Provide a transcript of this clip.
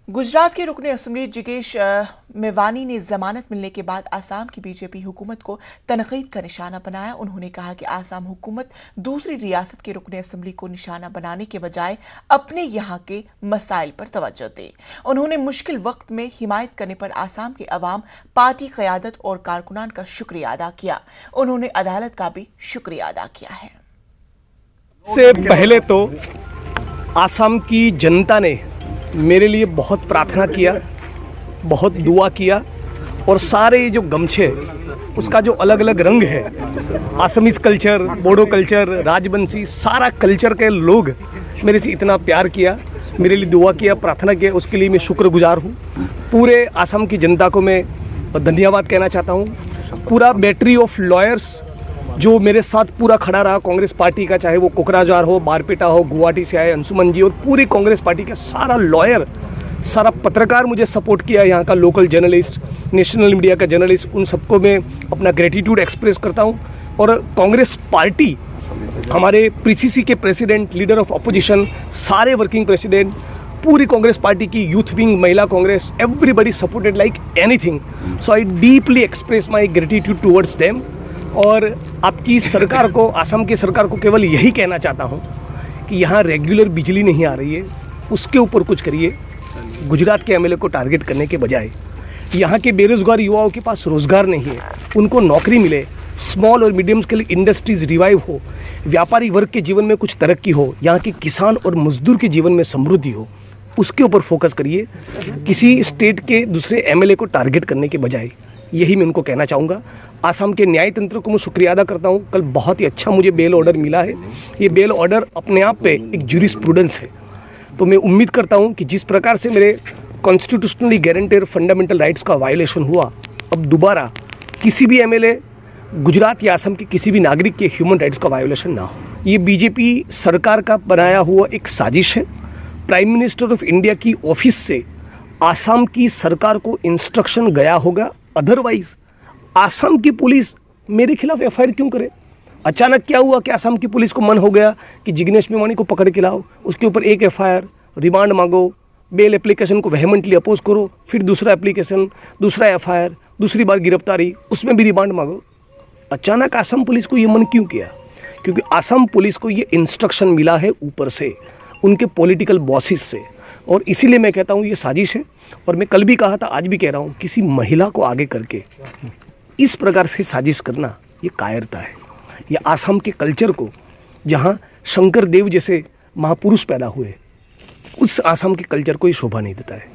गुजरात के रुकने असम्बली जिगेश मेवानी ने जमानत मिलने के बाद आसाम की बीजेपी हुकूमत को तनकीद का निशाना बनाया। उन्होंने कहा कि आसाम हुकूमत दूसरी रियासत के रुकने असम्बली को निशाना बनाने के बजाय अपने यहाँ के मसाइल पर तवज्जो दे। उन्होंने मुश्किल वक्त में हिमायत करने पर आसाम के अवाम, पार्टी क़यादत और कारकुनान का शुक्रिया अदा किया। उन्होंने अदालत का भी शुक्रिया अदा किया है। से पहले तो आसाम की जनता ने मेरे लिए बहुत प्रार्थना किया, बहुत दुआ किया और सारे जो गमछे उसका जो अलग अलग रंग है, Assamese culture, Bodo culture, Rajbanshi, सारा कल्चर के लोग मेरे से इतना प्यार किया, मेरे लिए दुआ किया, प्रार्थना किया, उसके लिए मैं शुक्रगुजार हूँ। पूरे आसाम की जनता को मैं धन्यवाद कहना चाहता हूँ। पूरा बैटरी ऑफ लॉयर्स जो मेरे साथ पूरा खड़ा रहा कांग्रेस पार्टी का, चाहे वो कोकराझार हो, बारपेटा हो, गुवाहाटी से आए अंशुमन जी और पूरी कांग्रेस पार्टी का सारा लॉयर, सारा पत्रकार मुझे सपोर्ट किया, यहाँ का लोकल जर्नलिस्ट, नेशनल मीडिया का जर्नलिस्ट, उन सबको मैं अपना ग्रेटिट्यूड एक्सप्रेस करता हूँ। और कांग्रेस पार्टी, हमारे पीसीसी के प्रेसिडेंट, लीडर ऑफ अपोजिशन, सारे वर्किंग प्रेसिडेंट, पूरी कांग्रेस पार्टी की यूथ विंग, महिला Congress, everybody supported like anything. So I deeply express my gratitude towards them. और आपकी सरकार को, आसाम की सरकार को केवल यही कहना चाहता हूँ कि यहाँ रेगुलर बिजली नहीं आ रही है, उसके ऊपर कुछ करिए। गुजरात के एमएलए को टारगेट करने के बजाय यहाँ के बेरोजगार युवाओं के पास रोज़गार नहीं है, उनको नौकरी मिले, स्मॉल और मीडियम स्केल इंडस्ट्रीज रिवाइव हो, व्यापारी वर्ग के जीवन में कुछ तरक्की हो, यहाँ के किसान और मजदूर के जीवन में समृद्धि हो, उसके ऊपर फोकस करिए, किसी स्टेट के दूसरे एमएलए को टारगेट करने के बजाय। यही मैं उनको कहना चाहूँगा। आसाम के न्याय तंत्र को मैं शुक्रिया अदा करता हूँ। कल बहुत ही अच्छा मुझे बेल ऑर्डर मिला है। ये बेल ऑर्डर अपने आप पे एक ज्यूरिस्प्रूडेंस है। तो मैं उम्मीद करता हूँ कि जिस प्रकार से मेरे कॉन्स्टिट्यूशनली गारंटेड फंडामेंटल राइट्स का वायलेशन हुआ, अब दोबारा किसी भी एमएलए, गुजरात या आसाम के किसी भी नागरिक के ह्यूमन राइट्स का वायलेशन ना हो। ये बीजेपी सरकार का बनाया हुआ एक साजिश है। प्राइम मिनिस्टर ऑफ इंडिया की ऑफिस से आसाम की सरकार को इंस्ट्रक्शन गया होगा, अदरवाइज आसाम की पुलिस मेरे खिलाफ एफआईआर क्यों करे? अचानक क्या हुआ कि आसाम की पुलिस को मन हो गया कि जिग्नेश मेवानी को पकड़ के लाओ, उसके ऊपर एक एफआईआर, रिमांड मांगो, बेल एप्लीकेशन को वेहेमेंटली अपोज करो, फिर दूसरा एप्लीकेशन, दूसरा एफआईआर, दूसरी बार गिरफ्तारी, उसमें भी रिमांड मांगो। अचानक आसाम पुलिस को ये मन क्यों किया? क्योंकि आसाम पुलिस को ये इंस्ट्रक्शन मिला है ऊपर से, उनके पॉलिटिकल बॉसेस से। और इसीलिए मैं कहता हूँ ये साजिश है। और मैं कल भी कहा था, आज भी कह रहा हूँ, किसी महिला को आगे करके इस प्रकार से साजिश करना ये कायरता है। ये आसाम के कल्चर को, जहाँ शंकर देव जैसे महापुरुष पैदा हुए, उस आसाम के कल्चर को ये शोभा नहीं देता है।